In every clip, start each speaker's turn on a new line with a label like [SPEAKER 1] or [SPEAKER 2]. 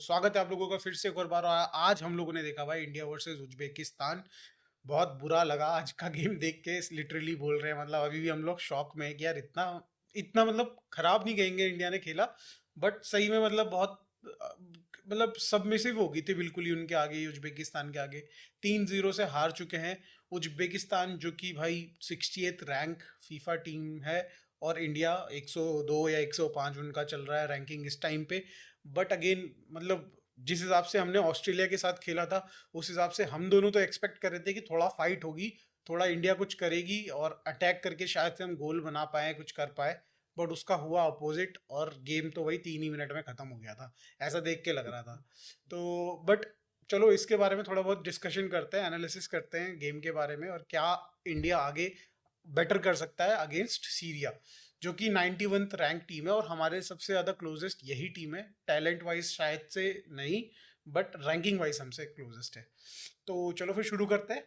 [SPEAKER 1] स्वागत है आप लोगों का फिर से एक और बार। आज हम लोगों ने देखा भाई इंडिया वर्सेस उज्बेकिस्तान। बहुत बुरा लगा आज का गेम देख के, लिटरली बोल रहे हैं, मतलब अभी भी हम लोग शॉक में है कि यार इतना इतना मतलब खराब नहीं कहेंगे इंडिया ने खेला, बट सही में मतलब बहुत मतलब सबमिसिव हो गई थी बिल्कुल ही उनके आगे, उज्बेकिस्तान के आगे। 3-0 से हार चुके हैं उज्बेकिस्तान, जो कि भाई 68th रैंक फीफा टीम है, और इंडिया 102 या 105 उनका चल रहा है रैंकिंग इस टाइम पे। बट अगेन मतलब जिस हिसाब से हमने ऑस्ट्रेलिया के साथ खेला था, उस हिसाब से हम दोनों तो एक्सपेक्ट कर रहे थे कि थोड़ा फाइट होगी, थोड़ा इंडिया कुछ करेगी और अटैक करके शायद से हम गोल बना पाए, कुछ कर पाए। बट उसका हुआ अपोजिट, और गेम तो वही 3 ही मिनट में खत्म हो गया था, ऐसा देख के लग रहा था। तो बट चलो इसके बारे में थोड़ा बहुत डिस्कशन करते हैं, एनालिसिस करते हैं गेम के बारे में, और क्या इंडिया आगे बेटर कर सकता है अगेंस्ट सीरिया, जो कि 91th रैंक टीम है और हमारे सबसे ज़्यादा क्लोजेस्ट यही टीम है। टैलेंट वाइज शायद से नहीं, बट रैंकिंग वाइज हमसे क्लोजेस्ट है। तो चलो फिर शुरू करते हैं।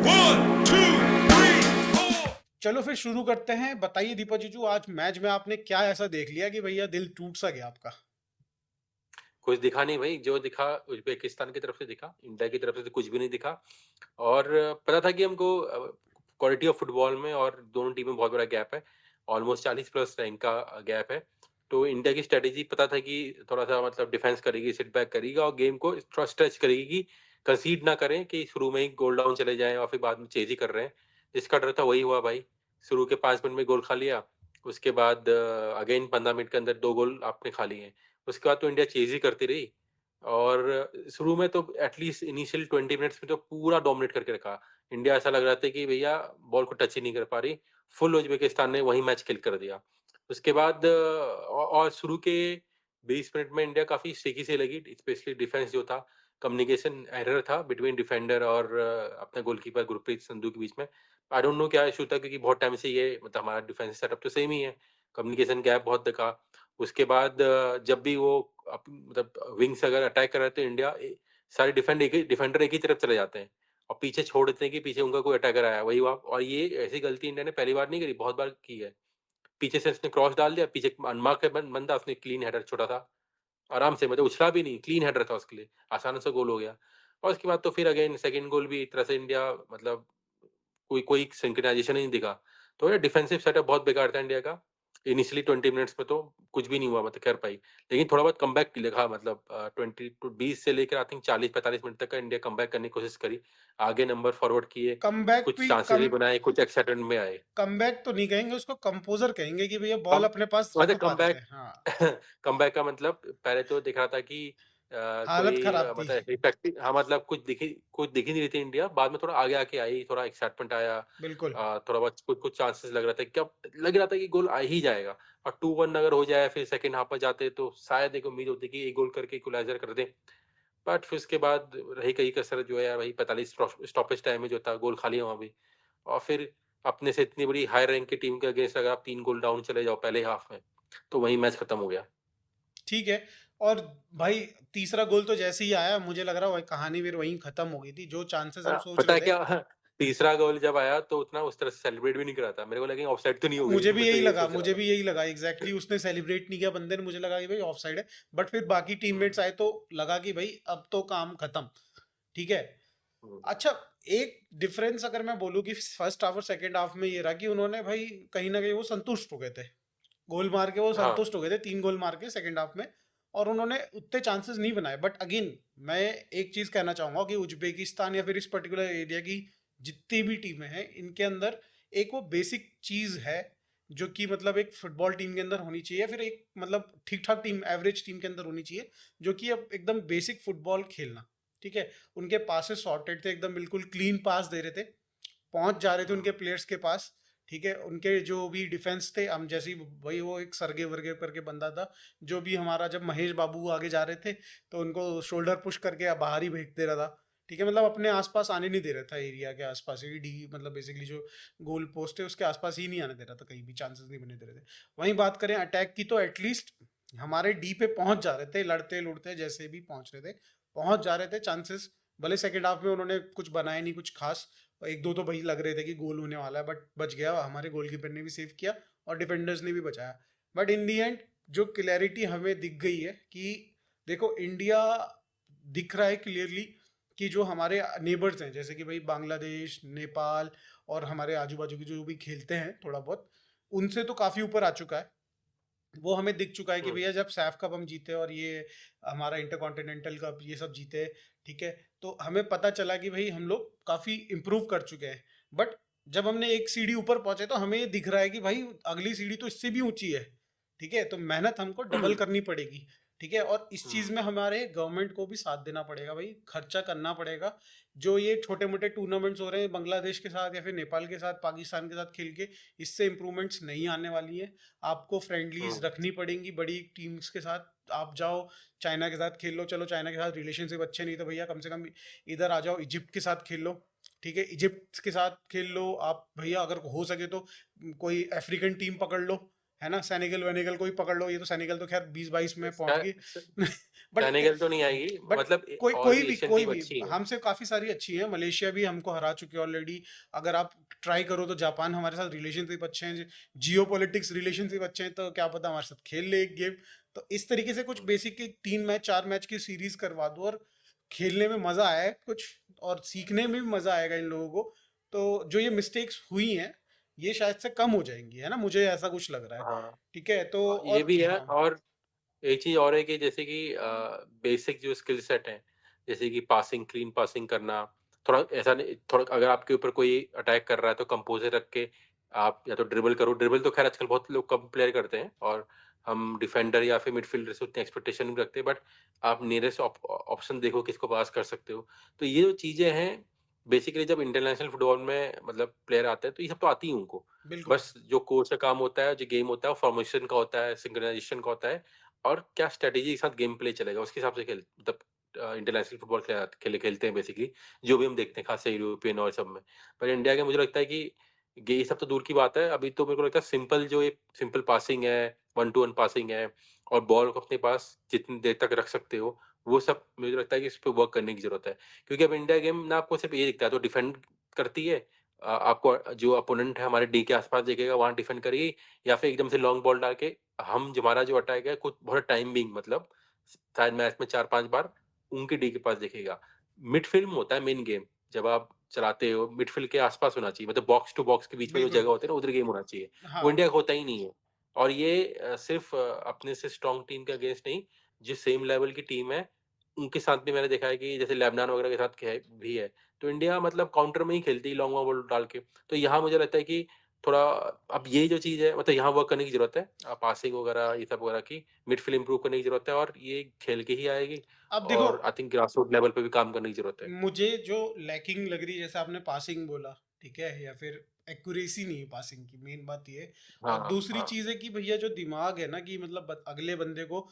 [SPEAKER 2] One, two, three, four.
[SPEAKER 1] चलो फिर शुरू करते हैं। बताइए दीपक जीजू, आज मैच में आपने क्या ऐसा देख लिया कि भैया दिल टूट सा गया आपका?
[SPEAKER 3] कुछ दिखा नहीं भाई, जो दिखा उज़्बेकिस्तान की तरफ से दिखा, इंडिया की तरफ से तो कुछ भी नहीं दिखा। और पता था कि हमको क्वालिटी ऑफ फुटबॉल में और दोनों टीम में बहुत बड़ा गैप है, ऑलमोस्ट 40 प्लस रैंक का गैप है। तो इंडिया की स्ट्रेटेजी पता था कि थोड़ा-सा मतलब डिफेंस करेगी, सिट बैक करेगी और गेम को थोड़ा स्ट्रेच करेगी कि कंसीड ना करें कि शुरू में ही गोल डाउन चले जाएँ और फिर बाद में चेज़ ही कर रहे हैं। जिसका डर था वही हुआ भाई, शुरू के 5 मिनट में गोल खा लिया, उसके बाद अगेन 15 मिनट के अंदर 2 गोल आपने खा लिए हैं। उसके बाद तो इंडिया चेज़ ही करती रही और शुरू में तो एटलीस्ट इनिशियल 20 मिनट्स में तो पूरा डोमिनेट करके रखा। इंडिया ऐसा लग रहा था कि भैया बॉल को टच ही नहीं कर पा रही। फुल उज़्बेकिस्तान ने वहीं मैच किल कर दिया। उसके बाद और शुरू के 20 मिनट में इंडिया काफ़ी shaky सी लगी, स्पेशली डिफेंस जो था, कम्युनिकेशन एरर था बिटवीन डिफेंडर और अपने गोलकीपर गुरप्रीत संधू के बीच में। आई डोंट नो क्या इश्यू था, क्योंकि बहुत टाइम से ये मतलब हमारा डिफेंस सेटअप तो सेम ही है, कम्युनिकेशन गैप बहुत दिखा। उसके बाद जब भी वो मतलब विंग से अगर अटैक कर रहे हैं तो इंडिया सारे डिफेंडर एक ही तरफ चले जाते हैं और पीछे छोड़ देते हैं कि पीछे उनका कोई अटैकर आया है, वही हुआ। और ये ऐसी गलती इंडिया ने पहली बार नहीं करी, बहुत बार की है। पीछे से उसने क्रॉस डाल दिया, पीछे अनमार्क है बंदा, उसने क्लीन हेडर छोड़ा था, आराम से, मतलब उछला भी नहीं, क्लीन हेडर था उसके लिए, आसान से गोल हो गया। और उसके बाद तो फिर अगेन सेकंड गोल भी एक तरह से इंडिया मतलब कोई कोई सिंक्रोनाइज़ेशन ही नहीं दिखा। तो ये डिफेंसिव सेटअप बहुत बेकार था इंडिया का। इनिशियली 20 मिनट्स में तो कुछ भी नहीं हुआ, मतलब कर पाई। लेकिन थोड़ा बहुत कमबैक दिखा, मतलब 20 टू 20 से लेकर आई थिंक 40-45 मिनट तक का इंडिया कमबैक करने की कोशिश करी। आगे नंबर फॉरवर्ड किए,
[SPEAKER 1] कमबैक
[SPEAKER 3] कुछ
[SPEAKER 1] भी
[SPEAKER 3] चांसेस भी
[SPEAKER 1] कम
[SPEAKER 3] बनाए, कुछ एक्स्ट्रा टर्न में आए।
[SPEAKER 1] कमबैक तो नहीं कहेंगे उसको, कंपोजर कहेंगे कि भैया बॉल
[SPEAKER 3] कम
[SPEAKER 1] अपने पास
[SPEAKER 3] मतलब
[SPEAKER 1] रख पा रहे थे।
[SPEAKER 3] कमबैक
[SPEAKER 1] हाँ,
[SPEAKER 3] कमबैक का मतलब पहले तो दिख रहा था कि
[SPEAKER 1] हालत
[SPEAKER 3] कोई
[SPEAKER 1] खराब थी।
[SPEAKER 3] मतलब इफेक्टिव, हाँ, मतलब कुछ दिख ही नहीं रही थी इंडिया। बाद में थोड़ा आगे आके आई, थोड़ा एक्साइटमेंट आया।
[SPEAKER 1] बिल्कुल।
[SPEAKER 3] थोड़ा बहुत कुछ चांसेस लग रहा था, क्या लग रहा था कि गोल आ ही जाएगा। और 2-1 अगर हो जाए फिर सेकंड हाफ में जाते तो शायद एक उम्मीद होती कि एक गोल करके इक्वलाइजर कर दें। बट फिर उसके बाद रही कही कसर, जो है वही 45 स्टॉपेज टाइम में जो था, गोल खा लिया वहाँ भी। और फिर अपने से इतनी बड़ी हाई रैंक की टीम के अगेंस्ट अगर आप 3 गोल डाउन चले जाओ पहले हाफ में, तो वहीं मैच खत्म हो गया।
[SPEAKER 1] ठीक है। और भाई तीसरा गोल तो जैसे ही आया, मुझे लग रहा है वही कहानी फिर वहीं खत्म हो गई थी, जो चांसेस हम सोच
[SPEAKER 3] पता
[SPEAKER 1] रहे
[SPEAKER 3] है
[SPEAKER 1] थे।
[SPEAKER 3] क्या? तीसरा गोल जब आया तो उतना उस तरह से सेलिब्रेट भी नहीं करा था। मेरे को लगा ऑफसाइड तो नहीं हो गई, मैं तो यही सोच रहा
[SPEAKER 1] मुझे
[SPEAKER 3] था।
[SPEAKER 1] भी यही लगा एग्जैक्टली, उसने सेलिब्रेट नहीं किया बंदे ने, मुझे लगा कि भाई ऑफ साइड है। बट फिर बाकी टीममेट्स
[SPEAKER 3] हुँ,
[SPEAKER 1] आए तो लगा कि भाई अब तो काम खत्म। ठीक है।
[SPEAKER 3] हुँ।
[SPEAKER 1] अच्छा, एक डिफरेंस अगर मैं बोलूँ कि फर्स्ट हाफ और सेकंड हाफ में ये रहा कि उन्होंने भाई कहीं ना कहीं वो संतुष्ट हो गए थे, गोल मार के वो
[SPEAKER 3] हाँ,
[SPEAKER 1] संतुष्ट हो गए थे, 3 गोल मार के सेकंड हाफ में। और उन्होंने उतने चांसेस नहीं बनाए। बट अगेन मैं एक चीज कहना चाहूंगा कि उज्बेकिस्तान या फिर इस पर्टिकुलर एरिया की जितनी भी टीमें हैं, इनके अंदर एक वो बेसिक चीज है जो कि मतलब एक फुटबॉल टीम के अंदर होनी चाहिए, फिर एक मतलब ठीक ठाक टीम, एवरेज टीम के अंदर होनी चाहिए, जो कि अब एकदम बेसिक फुटबॉल खेलना। ठीक है। उनके पासेस सॉर्टेड थे, एकदम बिल्कुल क्लीन पास दे रहे थे, पहुंच जा रहे थे उनके
[SPEAKER 3] हुँ।
[SPEAKER 1] प्लेयर्स के पास। ठीक है। उनके जो भी डिफेंस थे, हम जैसे ही भाई वो एक सरगे वर्गे करके बंदा था, जो भी हमारा, जब महेश बाबू आगे जा रहे थे तो उनको शोल्डर पुश करके बाहर ही भेज दे रहा था। ठीक है। मतलब अपने आसपास आने नहीं दे रहा था, एरिया के आसपास ही डी, मतलब बेसिकली जो गोल पोस्ट है उसके आसपास ही नहीं आने दे रहा था, कहीं भी चांसेस नहीं बने दे रहे थे। वहीं बात करें अटैक की, तो एटलीस्ट हमारे डी पे पहुंच जा रहे थे, लड़ते लुड़ते जैसे भी पहुंच रहे थे, पहुंच जा रहे थे चांसेस। भले सेकेंड हाफ में उन्होंने कुछ बनाया नहीं कुछ खास, एक दो तो भाई लग रहे थे कि गोल होने वाला है, बट बच गया, हमारे गोलकीपर ने भी सेव किया और डिफेंडर्स ने भी बचाया। बट इन दी एंड जो क्लैरिटी हमें दिख गई है कि देखो इंडिया दिख रहा है क्लियरली कि जो हमारे नेबर्स हैं जैसे कि भाई बांग्लादेश, नेपाल और हमारे आजू बाजू के जो भी खेलते हैं थोड़ा बहुत, उनसे तो काफी ऊपर आ चुका है। वो हमें दिख चुका है कि
[SPEAKER 3] हम्म
[SPEAKER 1] भैया जब सैफ कप हम जीते और ये हमारा इंटरकॉन्टिनेंटल कप ये सब जीते, ठीक है, तो हमें पता चला कि भाई हम लोग काफी इम्प्रूव कर चुके हैं। बट जब हमने एक सीढ़ी ऊपर पहुंचे तो हमें ये दिख रहा है कि भाई अगली सीढ़ी तो इससे भी ऊंची है, ठीक है, तो मेहनत हमको डबल करनी पड़ेगी, ठीक है, और इस चीज में हमारे गवर्नमेंट को भी साथ देना पड़ेगा भाई, खर्चा करना पड़ेगा। जो ये छोटे मोटे टूर्नामेंट्स हो रहे हैं बांग्लादेश के साथ या फिर नेपाल के साथ, पाकिस्तान के साथ खेल के, इससे इम्प्रूवमेंट्स नहीं आने वाली है। आपको फ्रेंडलीज
[SPEAKER 3] हम्म
[SPEAKER 1] रखनी पड़ेंगी बड़ी टीम्स के साथ। आप जाओ चाइना के साथ खेल लो, चलो चाइना के साथ रिलेशनशिप अच्छे नहीं तो भैया कम से कम इधर आ जाओ, इजिप्ट के साथ खेल लो, ठीक है, इजिप्ट के साथ खेल लो आप भैया, अगर हो सके तो कोई अफ्रीकन टीम पकड़ लो, है ना, सेनेगल वेनेगल को भी पकड़ लो। ये तो सेनेगल तो खैर 20-22 में पहुंच गई। बट
[SPEAKER 3] सेनेगल तो नहीं आएगी,
[SPEAKER 1] बट
[SPEAKER 3] मतलब
[SPEAKER 1] कोई
[SPEAKER 3] और
[SPEAKER 1] कोई
[SPEAKER 3] भी
[SPEAKER 1] भी
[SPEAKER 3] एशियन
[SPEAKER 1] कोई
[SPEAKER 3] टीम
[SPEAKER 1] भी
[SPEAKER 3] अच्छी है।
[SPEAKER 1] हमसे काफी सारी अच्छी है, मलेशिया भी हमको हरा चुकी है ऑलरेडी। अगर आप ट्राई करो तो जापान हमारे साथ रिलेशनशिप अच्छे हैं, जियो पॉलिटिक्स रिलेशनशिप अच्छे हैं, तो क्या पता हमारे साथ खेल ले एक गेम। तो इस तरीके से कुछ बेसिक 3 मैच 4 मैच की सीरीज करवा दो और खेलने में मजा आया है कुछ, और सीखने में भी मजा आएगा इन लोगों को। तो जो ये मिस्टेक्स हुई हैं ये शायद से कम हो जाएंगी, है ना, मुझे ऐसा कुछ लग रहा है।
[SPEAKER 3] हाँ,
[SPEAKER 1] ठीक है तो
[SPEAKER 3] ये
[SPEAKER 1] और
[SPEAKER 3] भी है।
[SPEAKER 1] हाँ।
[SPEAKER 3] और एक चीज और है कि जैसे कि बेसिक जो स्किल सेट है, जैसे कि पासिंग, क्लीन पासिंग करना, थोड़ा ऐसा नहीं, थोड़ा अगर आपके ऊपर कोई अटैक कर रहा है तो कंपोजर रख के आप या तो ड्रिबल करो। ड्रिबल तो खैर आजकल बहुत लोग कम प्लेयर करते हैं, और हम डिफेंडर या फिर मिडफील्डर से उतनी एक्सपेक्टेशन नहीं रखते, बट आप नियरेस्ट ऑप्शन देखो किसको पास कर सकते हो। तो ये जो चीजें हैं, बेसिकली जब इंटरनेशनल फुटबॉल में मतलब प्लेयर आते हैं तो ये सब तो आती ही उनको।
[SPEAKER 1] बिल्कुल।
[SPEAKER 3] बस जो कोच का काम होता है, जो गेम होता है, वो फॉर्मेशन का होता है, सिंक्रोनाइजेशन का होता है, और क्या स्ट्रैटेजी के साथ गेम प्ले चलेगा उसके हिसाब से खेल मतलब इंटरनेशनल फुटबॉल खेलते हैं बेसिकली, जो भी हम देखते हैं खासकर यूरोपियन और सब में। पर इंडिया के मुझे लगता है कि ये सब तो दूर की बात है, अभी तो मेरे को लगता है सिंपल जो एक सिंपल पासिंग है, वन टू वन पासिंग है, और बॉल को अपने पास जितनी देर तक रख सकते हो, वो सब मुझे लगता है कि इस पे वर्क करने की जरूरत है। क्योंकि अब इंडिया गेम ना आपको सिर्फ ये दिखता है तो डिफेंड करती है, आपको जो अपोनेंट है हमारे डी के आसपास देखेगा वहां डिफेंड करेगी, या फिर एकदम से लॉन्ग बॉल डाल के हम हमारा जो अटैक है कुछ बहुत टाइम बिंग मतलब शायद मैच में 4-5 बार उनके डी के पास दिखेगा। मिडफील्ड में होता है मेन गेम, जब आप चलाते हो मिडफील्ड के आसपास होना चाहिए, मतलब बॉक्स टू बॉक्स के बीच में जो
[SPEAKER 1] बिल्कुल।
[SPEAKER 3] जगह होती है ना, उधर गेम होना चाहिए। वो
[SPEAKER 1] हाँ।
[SPEAKER 3] इंडिया का होता ही नहीं है। और ये सिर्फ अपने से स्ट्रांग टीम के अगेंस्ट नहीं, जो सेम लेवल की टीम है उनके साथ भी मैंने देखा है कि जैसे लेबनान वगैरह के साथ भी है, तो इंडिया मतलब काउंटर में ही खेलती है लॉन्ग बॉल डाल के। तो यहाँ मुझे लगता है कि थोड़ा अब ये जो चीज़ है मतलब यहाँ वर्क करने की ज़रूरत है। पासिंग वगैरह ये सब वगैरह की मिडफील्ड इम्प्रूव करने की ज़रूरत है, और ये खेल के ही आएगी।
[SPEAKER 1] अब देखो,
[SPEAKER 3] और आई थिंक ग्रासरूट लेवल पे भी काम करने की ज़रूरत है।
[SPEAKER 1] मुझे जो लैकिंग लग रही है जैसे आपने पासिंग बोला, ठीक है, या फिर एक्यूरेसी नहीं है पासिंग की, मेन बात ये है। और
[SPEAKER 3] हाँ,
[SPEAKER 1] दूसरी
[SPEAKER 3] हाँ।
[SPEAKER 1] चीज है कि भैया जो दिमाग है ना कि मतलब अगले बंदे को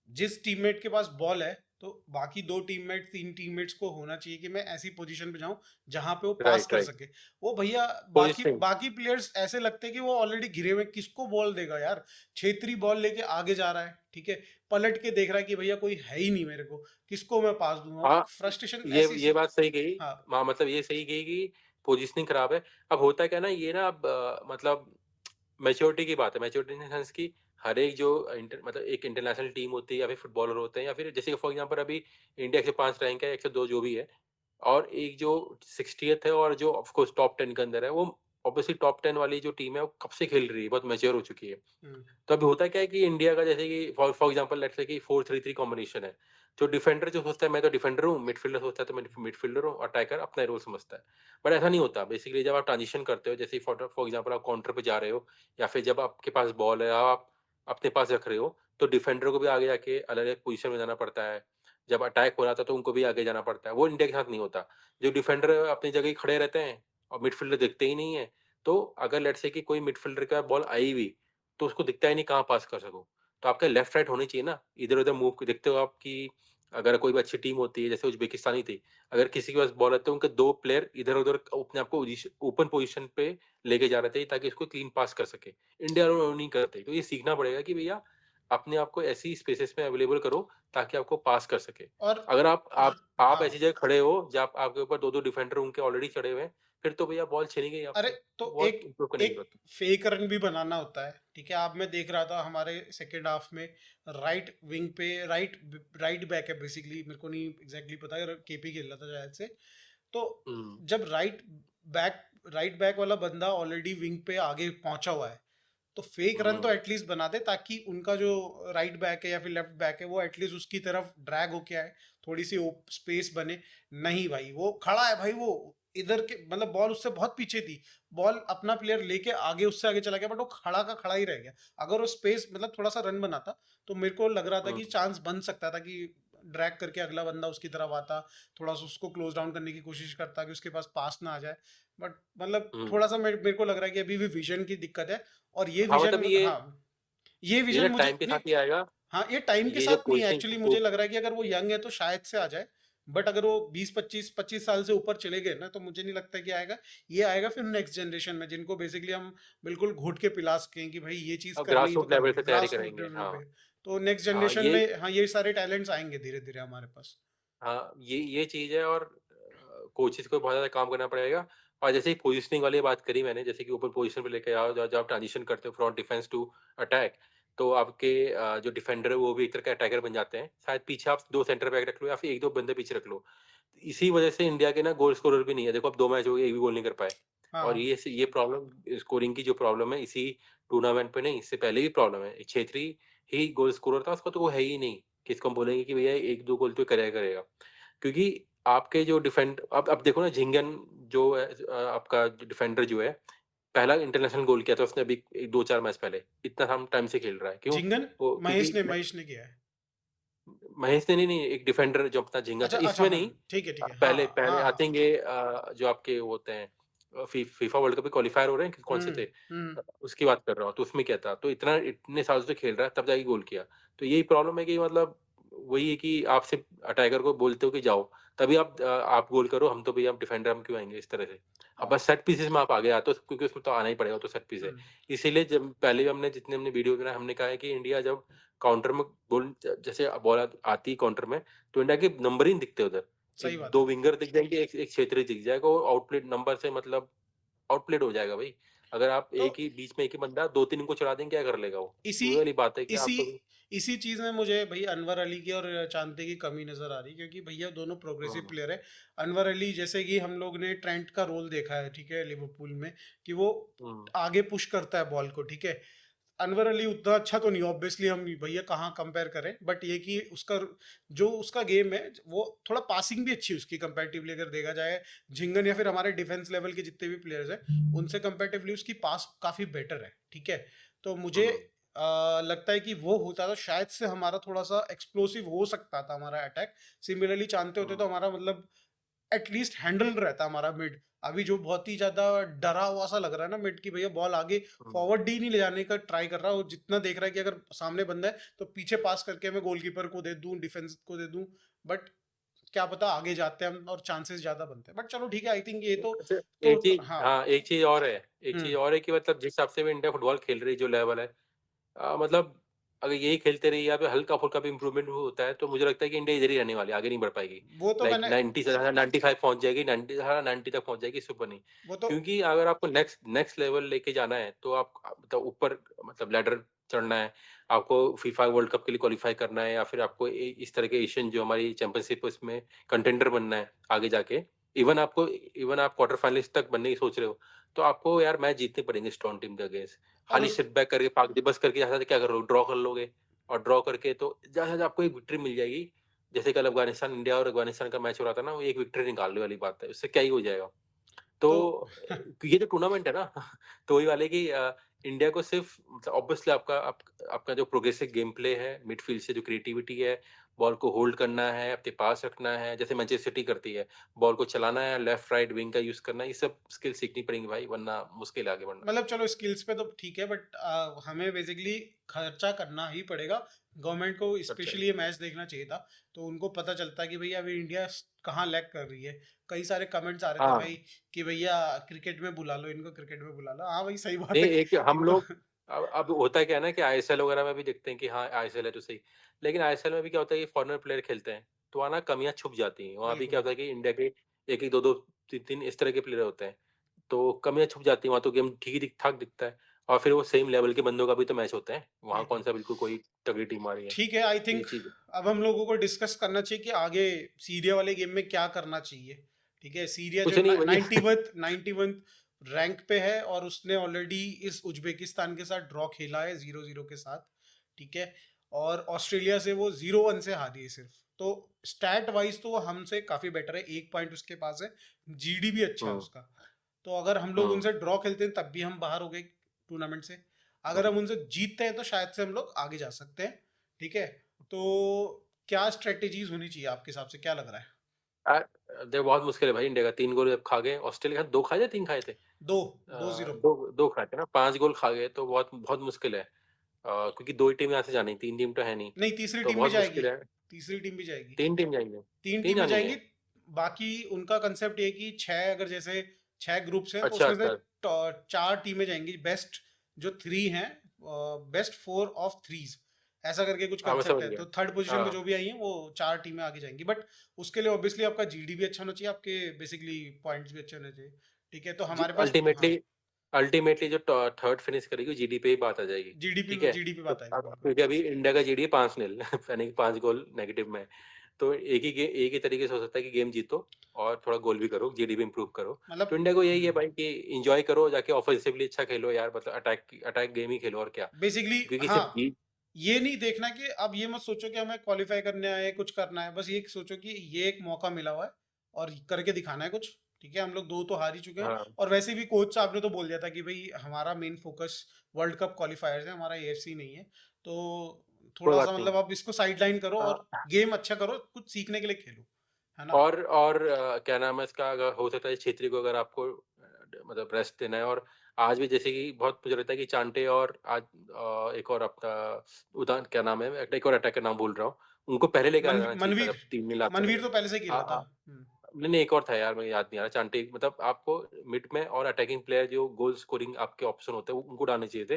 [SPEAKER 1] जिस टीममेट के पास बॉल है तो बाकी 2 टीममेट 3 टीममेट्स को होना चाहिए कि मैं ऐसी पोजीशन पे जाऊं जहां पे वो पास
[SPEAKER 3] राइट,
[SPEAKER 1] कर
[SPEAKER 3] राइट।
[SPEAKER 1] सके। वो भैया बाकी
[SPEAKER 3] पोजिशनिंग।
[SPEAKER 1] बाकी प्लेयर्स ऐसे लगते हैं कि वो ऑलरेडी घिरे हुए हैं, किसको बॉल देगा यार। छेत्री बॉल लेके आगे जा रहा है, ठीक है, पलट के देख रहा है कि भैया कोई है ही नहीं मेरे को, किसको मैं पास दूंगा,
[SPEAKER 3] हाँ,
[SPEAKER 1] फ्रस्ट्रेशन ऐसी
[SPEAKER 3] ये
[SPEAKER 1] सी।
[SPEAKER 3] बात सही कही।
[SPEAKER 1] हाँ।
[SPEAKER 3] मतलब ये सही कही कि पोजिशनिंग खराब है। अब होता क्या है ना, ये ना अब मतलब मैच्योरिटी की बात है। मैच्योरिटी इन द सेंस कि हर एक जो मतलब एक इंटरनेशनल टीम होती है या फिर फुटबॉलर होते हैं, या फिर जैसे फॉर एग्जांपल अभी इंडिया 105 रैंक है, 102 जो भी है, और एक जो 60th है और जो ऑफ कोर्स टॉप 10 के अंदर है, वो ऑब्वियसली टॉप 10 वाली जो टीम है वो कब से खेल रही है, बहुत मैच्योर हो चुकी है।
[SPEAKER 1] हम्म।
[SPEAKER 3] तो अभी होता क्या है कि इंडिया का जैसे कि for for example let's say कि 4-3-3 कॉम्बिनेशन है। जो डिफेंडर जो सोचता है मैं तो डिफेंडर हूँ, मिडफील्डर सोचता है तो मैं मिडफील्डर हूँ, अटैकर अपना रोल समझता है। बट ऐसा नहीं होता। बेसिकली जब आप ट्रांजिशन करते हो, जैसे फॉर फॉर एग्जांपल आप काउंटर पे जा रहे हो, या फिर जब आपके पास बॉल है आप अपने पास रख रहे हो, तो डिफेंडर को भी आगे जाके अलग-अलग पोजीशन में जाना पड़ता है। जब अटैक हो रहा था तो उनको भी आगे जाना पड़ता है। वो इंडिया के साथ नहीं होता। जो डिफेंडर अपनी जगह ही खड़े रहते हैं और मिडफील्डर दिखते ही नहीं है। तो अगर लेट्स से कि कोई मिडफील्डर के पास बॉल आई भी, तो उसको दिखता ही नहीं कहाँ पास कर सको। तो आपका लेफ्ट राइट होनी चाहिए ना, इधर-उधर मूव देखते हो आप कि अगर कोई भी अच्छी टीम होती है, जैसे उज़्बेकिस्तान थी, अगर किसी के पास बॉल है तो उनके 2 प्लेयर इधर-उधर अपने आप को ओपन पोज़ीशन पे लेके जा रहे थे ताकि उसको क्लीन पास कर सके। इंडिया वो नहीं करते, तो ये सीखना पड़ेगा कि भैया अपने आप को ऐसी स्पेसेस में अवेलेबल करो ताकि आपको पास कर सके।
[SPEAKER 1] और
[SPEAKER 3] अगर आप
[SPEAKER 1] हाँ।
[SPEAKER 3] ऐसी जगह खड़े हो जहाँ आपके ऊपर 2-2 डिफेंडर उनके ऑलरेडी चढ़े हुए हैं, फिर तो भैया बॉल छिनी गई
[SPEAKER 1] अरे
[SPEAKER 3] आपसे,
[SPEAKER 1] तो
[SPEAKER 3] बहुत
[SPEAKER 1] एक
[SPEAKER 3] इम्प्रूव करने की
[SPEAKER 1] एक
[SPEAKER 3] जरूरत है।
[SPEAKER 1] फेक रन भी बनाना होता है, ठीक है। आप मैं देख रहा था हमारे सेकेंड हाफ में राइट विंग पे राइट बैक है बेसिकली, मेरे को नहीं एग्जैक्टली पता है, केपी खेल रहा था शायद से। तो
[SPEAKER 3] हम्म
[SPEAKER 1] जब बैक राइट बैक वाला बंदा ऑलरेडी विंग पे आगे पहुंचा हुआ है, तो फेक रन तो
[SPEAKER 3] हम्म
[SPEAKER 1] एटलीस्ट बना दे, ताकि उनका जो राइट बैक है या फिर लेफ्ट बैक है वो एटलीस्ट उसकी तरफ ड्रैग होके आए, थोड़ी सी स्पेस बने। नहीं भाई, वो खड़ा है भाई, वो इधर के मतलब बॉल उससे बहुत पीछे थी, बॉल अपना प्लेयर लेके आगे उससे आगे चला गया, बट वो खड़ा का खड़ा ही रह गया। अगर वो स्पेस मतलब थोड़ा सा रन बनाता तो मेरे को लग रहा था कि
[SPEAKER 3] हम्म
[SPEAKER 1] चांस बन सकता था कि ड्रैग करके अगला बंदा उसकी तरफ आता, थोड़ा सा उसको क्लोज डाउन करने की कोशिश करता कि उसके पास पास ना आ जाए। बट मतलब
[SPEAKER 3] हम्म
[SPEAKER 1] थोड़ा सा मेरे को लग रहा है कि अभी भी विजन की दिक्कत है। और ये
[SPEAKER 3] हाँ
[SPEAKER 1] विजन
[SPEAKER 3] मतलब ये
[SPEAKER 1] हाँ, ये
[SPEAKER 3] ये ना
[SPEAKER 1] विजन मुझे
[SPEAKER 3] टाइम के
[SPEAKER 1] नहीं।
[SPEAKER 3] साथ ही आएगा।
[SPEAKER 1] हाँ, ये टाइम के
[SPEAKER 3] ये जो
[SPEAKER 1] साथ नहीं है
[SPEAKER 3] कोचिंग
[SPEAKER 1] एक्चुअली, मुझे
[SPEAKER 3] को
[SPEAKER 1] लग रहा है कि अगर वो यंग है तो शायद से आ जाए। बट अगर वो 20 25 साल से ऊपर चले गए ना, तो मुझे नहीं लगता कि आएगा। ये आएगा फिर नेक्स्ट जनरेशन में, जिनको बेसिकली हम बिल्कुल घोट के पिला सकें कि भाई ये चीज
[SPEAKER 3] अब
[SPEAKER 1] करनी ही तो
[SPEAKER 3] ग्रासरूट लेवल
[SPEAKER 1] करनी
[SPEAKER 3] से
[SPEAKER 1] है,
[SPEAKER 3] तैयारी
[SPEAKER 1] ग्रास रूट
[SPEAKER 3] करेंगे,
[SPEAKER 1] लेवल
[SPEAKER 3] हाँ।
[SPEAKER 1] पे। तो नेक्स्ट
[SPEAKER 3] हाँ
[SPEAKER 1] जनरेशन
[SPEAKER 3] ये
[SPEAKER 1] में हाँ ये सारे टैलेंट्स आएंगे धीरे धीरे हमारे पास।
[SPEAKER 3] हाँ, ये चीज़ है। और कोचेज़ को बहुत ज़्यादा काम करना पड़ेगा। और जैसे ही पोज़ीशनिंग वाली बात करी मैंने, जैसे कि ऊपर पोज़ीशन पे लेके आओ, जब जब आप ट्रांज़िशन करते हो फ्रॉम डिफेंस टू अटैक, तो आपके जो डिफेंडर है वो भी एक तरह के अटैकर बन जाते हैं। शायद पीछे आप 2 सेंटर बैक रख लो या फिर 1-2 बंदे पीछे रख लो। इसी वजह से इंडिया के ना गोल स्कोरर भी नहीं है। देखो अब 2 मैच हो गए, 1 भी गोल नहीं कर पाए।
[SPEAKER 1] हाँ
[SPEAKER 3] और
[SPEAKER 1] हाँ।
[SPEAKER 3] ये प्रॉब्लम स्कोरिंग की जो प्रॉब्लम है, इसी टूर्नामेंट पे नहीं, इससे पहले भी प्रॉब्लम है। छेत्री ही गोल स्कोरर था, उसका तो वो है ही नहीं कि इसको हम बोलेंगे कि भैया 1-2 गोल तो करेगा ही करेगा। क्योंकि आपके जो अब देखो ना, झिंगन जो है, आपका डिफेंडर जो है, पहला इंटरनेशनल गोल किया था उसने अभी 2-4 मैच पहले। इतना हम टाइम से खेल रहा है। क्यों?
[SPEAKER 1] झिंगन
[SPEAKER 3] वो क्योंकि
[SPEAKER 1] महेश ने किया है।
[SPEAKER 3] महेश ने नहीं, एक डिफेंडर जो अपना झिंगा था,
[SPEAKER 1] अच्छा अच्छा,
[SPEAKER 3] इसमें
[SPEAKER 1] हाँ
[SPEAKER 3] नहीं।
[SPEAKER 1] ठीक है, हाँ
[SPEAKER 3] पहले
[SPEAKER 1] हाँ
[SPEAKER 3] पहले आई
[SPEAKER 1] हाँ।
[SPEAKER 3] थिंक ये जो आपके वो होते हैं, फीफा वर्ल्ड कप के क्वालीफायर हो रहे हैं, कौन से थे?
[SPEAKER 1] हम्म।
[SPEAKER 3] उसकी बात कर रहा हूँ, तो उसमें क्या था? तो इतने सालों से खेल रहा है, तब जाके गोल किया। तो यही प्रॉब्लम है कि मतलब वही है कि आप सिर्फ टाइगर को बोलते हो कि जाओ, तभी आप गोल करो, हम तो भैया हम डिफेंडर हम क्यों आएँगे इस तरह से। अब
[SPEAKER 1] हाँ।
[SPEAKER 3] बस सेट पीसेस में आप आगे आते हो, क्योंकि उसमें तो आना ही पड़ेगा, वो तो सेट पीस है।
[SPEAKER 1] हम्म।
[SPEAKER 3] इसीलिए जब पहले भी जितने हमने वीडियो बनाए, हमने कहा है कि इंडिया जब काउंटर में गोल जैसे बॉल आती है काउंटर में, तो इंडिया के नंबर ही नहीं दिखते उधर।
[SPEAKER 1] सही
[SPEAKER 3] एक
[SPEAKER 1] बात
[SPEAKER 3] 2
[SPEAKER 1] है।
[SPEAKER 3] विंगर दिख जाएँगे, एक क्षेत्री दिख जाएगा, और आउटप्लेड नंबर से मतलब आउटप्लेड हो जाएगा भाई। अगर आप
[SPEAKER 1] तो
[SPEAKER 3] एक ही बीच में एक ही बंदा 2-3 इनको चला देंगे, क्या कर लेगा वो?
[SPEAKER 1] इसी
[SPEAKER 3] तो वही वाली बात है कि
[SPEAKER 1] इसी
[SPEAKER 3] आपको
[SPEAKER 1] इसी चीज में मुझे भाई अनवर अली की और चांते की कमी नजर आ रही, क्योंकि भैया दोनों प्रोग्रेसिव
[SPEAKER 3] हुँ,
[SPEAKER 1] प्लेयर है। अनवर अली जैसे कि हम लोग ने ट्रेंट का रोल देखा है, ठीक है, लिवरपूल में, कि वो
[SPEAKER 3] हुँ,
[SPEAKER 1] आगे पुश करता है बॉल को, ठीक है। अनवर अली उतना अच्छा तो नहीं, ऑब्वियसली हम भैया कहाँ कंपेयर करें, बट ये कि उसका जो उसका गेम है वो थोड़ा पासिंग भी अच्छी है उसकी कंपैरेटिवली अगर देखा जाए। झिंगन या फिर हमारे डिफेंस लेवल के जितने भी प्लेयर्स हैं उनसे कंपैरेटिवली उसकी पास काफी बेटर है, ठीक है। तो मुझे
[SPEAKER 3] हुँ,
[SPEAKER 1] लगता है कि वो होता तो शायद से हमारा थोड़ा सा एक्सप्लोसिव हो सकता था हमारा अटैक। सिमिलरली चाहते होते
[SPEAKER 3] हुँ,
[SPEAKER 1] तो हमारा मतलब एटलीस्ट हैंडल रहता हमारा मिड। अभी जो बहुत ही ज्यादा डरा हुआ सा लग रहा है ना मिड, की भैया बॉल आगे
[SPEAKER 3] हुँ।
[SPEAKER 1] फॉरवर्ड ही नहीं ले जाने का ट्राई कर रहा, वो जितना देख रहा है कि अगर सामने बंदा है तो पीछे पास करके मैं गोलकीपर को दे दूं, डिफेंस को दे दूं। बट क्या पता आगे जाते हैं हम और चांसेस ज्यादा बनते हैं, बट चलो ठीक है, आई थिंक ये
[SPEAKER 3] अच्छा,
[SPEAKER 1] तो
[SPEAKER 3] एक चीज़
[SPEAKER 1] हाँ।
[SPEAKER 3] हाँ, एक
[SPEAKER 1] हम्म।
[SPEAKER 3] चीज़ और है कि मतलब जिस हिसाब से भी इंडिया फुटबॉल खेल रही है, जो लेवल है, मतलब अगर यही खेलते रही या फिर हल्का-फुल्का भी इम्प्रूवमेंट होता है, तो मुझे लगता है कि इंडिया इधर ही रहने वाली है, आगे नहीं बढ़ पाएगी।
[SPEAKER 1] वो तो
[SPEAKER 3] लाइक
[SPEAKER 1] मैंने
[SPEAKER 3] 90 से 95 पहुँच जाएगी, 90 से 90 तक पहुँच जाएगी, इससे ऊपर नहीं।
[SPEAKER 1] वो तो
[SPEAKER 3] क्योंकि अगर आपको नेक्स्ट नेक्स्ट लेवल लेके जाना है, तो आप मतलब ऊपर मतलब लैडर चढ़ना है, आपको फीफा वर्ल्ड कप के लिए क्वालीफाई करना है, या फिर आपको इस तरह के एशियन जो हमारी चैंपियनशिप है, उसमें कंटेंडर बनना है आगे जाके। इवन आप क्वार्टर फाइनलिस्ट तक बनने की सोच रहे हो, तो आपको यार मैच जीतने पड़ेंगे स्ट्रॉन्ग टीम के अगेंस्ट।
[SPEAKER 1] और
[SPEAKER 3] खाली
[SPEAKER 1] उस
[SPEAKER 3] सिट बैक करके पाक बस करके यहाँ क्या करोगे, ड्रॉ कर लोगे। और ड्रॉ करके तो जहाँ आपको एक विक्ट्री मिल जाएगी। जैसे कल अफगानिस्तान इंडिया और अफगानिस्तान का मैच हो रहा था ना, वो एक विक्ट्री निकालने वाली बात है, उससे क्या ही हो जाएगा।
[SPEAKER 1] तो
[SPEAKER 3] तो ये जो टूर्नामेंट है ना तो वही वाले कि इंडिया को सिर्फ मतलब ऑब्वियसली आपका जो प्रोग्रेसिव गेम प्ले है, मिडफील्ड से जो क्रिएटिविटी है, बॉल को होल्ड करना है, अपने पास रखना है, जैसे मैनचेस्टर सिटी करती है, बॉल को चलाना है, लेफ्ट राइट विंग का यूज़ करना है, ये सब स्किल सीखनी पड़ेंगी भाई, वरना मुश्किल है आगे बढ़ना।
[SPEAKER 1] मतलब चलो स्किल्स पे तो ठीक है, बट हमें बेसिकली खर्चा करना ही पड़ेगा। गवर्नमेंट को
[SPEAKER 3] अच्छा
[SPEAKER 1] स्पेशली ये मैच देखना चाहिए था, तो उनको पता चलता कि भैया अभी इंडिया कहाँ लैग कर रही है। कई सारे कमेंट्स आ रहे थे
[SPEAKER 3] हाँ,
[SPEAKER 1] भाई कि भैया क्रिकेट में बुला लो इनको, क्रिकेट में बुला लो। हाँ भाई सही बात
[SPEAKER 3] नहीं
[SPEAKER 1] है।
[SPEAKER 3] एक हम
[SPEAKER 1] इनको
[SPEAKER 3] लोग अब होता क्या है ना कि आईएसएल वगैरह में भी देखते हैं कि हाँ, आईएसएल है तो सही। लेकिन आईएसएल में भी क्या होता है कि फॉरेनर प्लेयर खेलते हैं, तो वहाँ ना कमियाँ छुप जाती हैं। वहाँ भी क्या
[SPEAKER 1] बिल्कुल।
[SPEAKER 3] होता है कि इंडिया के 1-1, 2-2, 3-3 इस तरह के प्लेयर होते हैं। तो कमियाँ छुप जाती हैं, वहाँ तो गेम ठीक ही ठीक-ठाक दिखता है और फिर वो सेम लेवल के बंदों का भी तो मैच होता है, वहाँ
[SPEAKER 1] बिल्कुल।
[SPEAKER 3] कौन-सा बिल्कुल कोई तगड़ी टीम आ रही है,
[SPEAKER 1] ठीक है, आई
[SPEAKER 3] तो ये
[SPEAKER 1] थिंक
[SPEAKER 3] चीज़ है।
[SPEAKER 1] अब हम लोगों को डिस्कस करना चाहिए कि आगे सीरिया वाले गेम में क्या करना चाहिए। ठीक है, सीरिया
[SPEAKER 3] कुछ
[SPEAKER 1] जो
[SPEAKER 3] नहीं वही
[SPEAKER 1] 91 रैंक पे है और उसने ऑलरेडी इस उज़्बेकिस्तान के साथ ड्रॉ खेला है 0-0 के साथ, ठीक है? और ऑस्ट्रेलिया से वो 0-1 से हारी है सिर्फ। तो स्टैट वाइज़ तो वो हमसे काफ़ी बेटर है, 1 पॉइंट उसके पास है, जीडी भी अच्छा है
[SPEAKER 3] हुँ,
[SPEAKER 1] उसका। तो अगर हम लोग
[SPEAKER 3] हुँ,
[SPEAKER 1] उनसे ड्रॉ खेलते हैं तब भी हम बाहर हो गए टूर्नामेंट से। अगर
[SPEAKER 3] हुँ।
[SPEAKER 1] हम उनसे जीतते हैं तो शायद से हम लोग आगे जा सकते हैं, ठीक है? तो क्या स्ट्रैटेजीज़ होनी चाहिए आपके हिसाब से, क्या लग रहा है?
[SPEAKER 3] अ, देख बहुत मुश्किल है भाई इंडिया का 3 गोल जब खा गए, ऑस्ट्रेलिया के साथ 2 खाए थे 3 खाए थे?
[SPEAKER 1] 2 2-0
[SPEAKER 3] 2 खाए थे ना, 5 गोल खा गए तो बहुत बहुत मुश्किल है। क्योंकि 2 ही टीम यहाँ से जानी, 3 टीम तो है नहीं,
[SPEAKER 1] नहीं, तीसरी
[SPEAKER 3] तो
[SPEAKER 1] टीम भी
[SPEAKER 3] बहुत
[SPEAKER 1] जाएगी,
[SPEAKER 3] मुश्किल है।
[SPEAKER 1] तीसरी टीम भी जाएगी।
[SPEAKER 3] 3 टीम जाएँगे,
[SPEAKER 1] 3
[SPEAKER 3] 3
[SPEAKER 1] टीमें
[SPEAKER 3] जानी
[SPEAKER 1] जाएँगी,
[SPEAKER 3] है।
[SPEAKER 1] बाकी उनका कांसेप्ट ये है कि 6 अगर जैसे 6 ग्रुप्स हैं तो
[SPEAKER 3] अच्छा,
[SPEAKER 1] उसमें से
[SPEAKER 3] अच्छा।
[SPEAKER 1] 4 टीमें जाएँगी, बेस्ट जो 3 हैं बेस्ट 4 ऑफ 3s ऐसा करके कुछ
[SPEAKER 3] हाँ, मैं
[SPEAKER 1] कांसेप्ट
[SPEAKER 3] समझ
[SPEAKER 1] है।
[SPEAKER 3] गया।
[SPEAKER 1] तो थर्ड पोजीशन पे
[SPEAKER 3] हाँ,
[SPEAKER 1] जो भी आई हैं वो 4 टीमें आगे जाएँगी। बट उसके लिए ऑब्वियसली आपका जीडी भी अच्छा होना चाहिए, आपके बेसिकली पॉइंट्स भी अच्छे होने चाहिए। ठीक है? तो
[SPEAKER 3] जी
[SPEAKER 1] हमारे पास
[SPEAKER 3] अल्टीमेटली
[SPEAKER 1] हाँ,
[SPEAKER 3] अल्टीमेटली जो थर्ड फिनिश करेगी जीडी पे ही बात आ जाएगी,
[SPEAKER 1] जीडीपी
[SPEAKER 3] ठीक है?
[SPEAKER 1] जीडी पे
[SPEAKER 3] तो
[SPEAKER 1] बात आएगी
[SPEAKER 3] अब
[SPEAKER 1] बिल्कुल।
[SPEAKER 3] क्योंकि अभी इंडिया का जीडी है 5-0 यानी कि 5 गोल नेगेटिव में है। तो एक ही तरीके से हो सकता है कि गेम जीतो और थोड़ा गोल भी करो, जीडी भी इम्प्रूव करो। तो
[SPEAKER 1] मतलब
[SPEAKER 3] इंडिया को यही है भाई कि एन्जॉय करो, जाके ऑफेंसिवली अच्छा खेलो यार, मतलब अटैक गेम ही खेलो और क्या।
[SPEAKER 1] बेसिकली
[SPEAKER 3] क्योंकि सिर्फ
[SPEAKER 1] हाँ,
[SPEAKER 3] जी
[SPEAKER 1] ये नहीं देखना कि अब ये मत सोचो कि हमें क्वालीफाई करने आए हैं, कुछ करना है। बस ये सोचो कि ये एक मौका मिला हुआ है और करके दिखाना है कुछ। ठीक है? हम लोग 2 तो हार ही चुके हैं
[SPEAKER 3] हाँ,
[SPEAKER 1] और वैसे भी कोच साहब ने तो बोल दिया था कि भई हमारा main focus world cup qualifiers है, हमारा एएफसी नहीं है। तो
[SPEAKER 3] कोई
[SPEAKER 1] थोड़ा-सा
[SPEAKER 3] बात नहीं।
[SPEAKER 1] मतलब आप इसको साइडलाइन करो और
[SPEAKER 3] अ
[SPEAKER 1] गेम अच्छा करो, कुछ सीखने के लिए खेलो। है ना?
[SPEAKER 3] क्या नाम है इसका, अगर हो सकता है छेत्री को अगर आपको मतलब रेस्ट देना है और आज भी जैसे कि बहुत मुझे लगता है कि चांटे और आज एक और अपना उदान क्या नाम है? एक और अटैकर नाम भूल रहा हूँ। उनको पहले लेके आ जाना चाहिए था
[SPEAKER 1] मनवीर
[SPEAKER 3] जब 3-0 आप चले
[SPEAKER 1] मनवीर
[SPEAKER 3] गए।
[SPEAKER 1] तो पहले से खेल रहा था। हुँ,
[SPEAKER 3] नहीं, एक और था यार, मुझे याद नहीं आ रहा। चांटे मतलब आपको मिड में और अटैकिंग प्लेयर जो गोल स्कोरिंग आपके ऑप्शन होते हैं, वो उनको डालने चाहिए थे।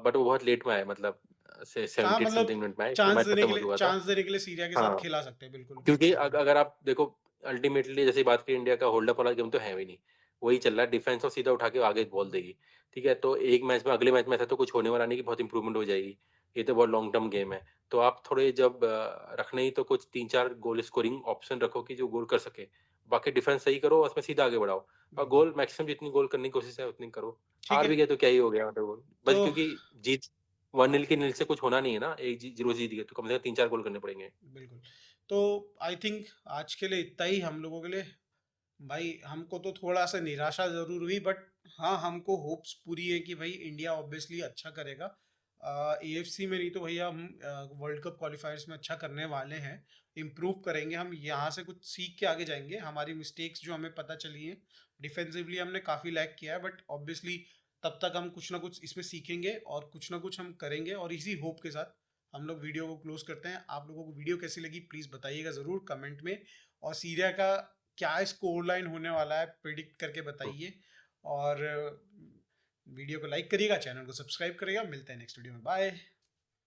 [SPEAKER 3] बट वो बहुत लेट में आए, मतलब से
[SPEAKER 1] हाँ,
[SPEAKER 3] 70
[SPEAKER 1] मतलब
[SPEAKER 3] समथिंग मिनट में आए, तो मैच खत्म हो चुका था।
[SPEAKER 1] चांस देने के लिए सीरिया के साथ
[SPEAKER 3] हाँ।
[SPEAKER 1] खेला सकते हैं, बिल्कुल।
[SPEAKER 3] क्योंकि
[SPEAKER 1] बिल्कुल।
[SPEAKER 3] अगर आप देखो अल्टीमेटली जैसे बात करें, इंडिया का होल्ड अप वाला गेम तो है भी नहीं। वही चल रहा है, डिफेंस और सीधा उठा के आगे बॉल देगी। ठीक है? तो एक मैच में अगले मैच में ऐसा तो कुछ होने वाला नहीं कि बहुत इंप्रूवमेंट हो जाएगी। ये तो बहुत लॉन्ग टर्म गेम है। तो आप थोड़े जब रखने ही तो कुछ 3-4 गोल स्कोरिंग ऑप्शन रखो कि जो गोल कर सके। बाकी डिफेंस सही करो और उसमें सीधा आगे बढ़ाओ और
[SPEAKER 1] बिल्कुल।
[SPEAKER 3] गोल मैक्सिमम जितनी गोल करने की कोशिश है उतनी करो।
[SPEAKER 1] ठीक
[SPEAKER 3] हार
[SPEAKER 1] है,
[SPEAKER 3] भी गए तो क्या ही हो गया, मतलब वो
[SPEAKER 1] तो
[SPEAKER 3] बस क्योंकि जीत 1-0 की नील से कुछ होना नहीं है ना। 1-0 जीत गए तो कम से कम 3-4 गोल करने पड़ेंगे।
[SPEAKER 1] बिल्कुल। तो आई थिंक आज के लिए इतना ही हम लोगों के लिए। भाई हमको तो थोड़ा-सा निराशा ज़रूर हुई बट हाँ, हमको होप्स पूरी है कि भाई इंडिया ऑब्वियसली अच्छा करेगा। एएफसी में नहीं तो भैया हम वर्ल्ड कप क्वालीफायर्स में अच्छा करने वाले हैं। इम्प्रूव करेंगे हम, यहाँ से कुछ सीख के आगे जाएँगे। हमारी मिस्टेक्स जो हमें पता चली हैं, डिफेंसिवली हमने काफ़ी लैग किया है बट ऑब्वियसली तब तक हम कुछ ना कुछ इसमें सीखेंगे और कुछ ना कुछ हम करेंगे और इसी होप के साथ हम लोग वीडियो को क्लोज़ करते हैं। आप लोगों को वीडियो कैसी लगी प्लीज़ बताइएगा ज़रूर कमेंट में और सीरिया का क्या स्कोर लाइन होने वाला है प्रिडिक्ट करके बताइए और वीडियो को लाइक करिएगा, चैनल को सब्सक्राइब करिएगा। मिलते हैं नेक्स्ट वीडियो में, बाय।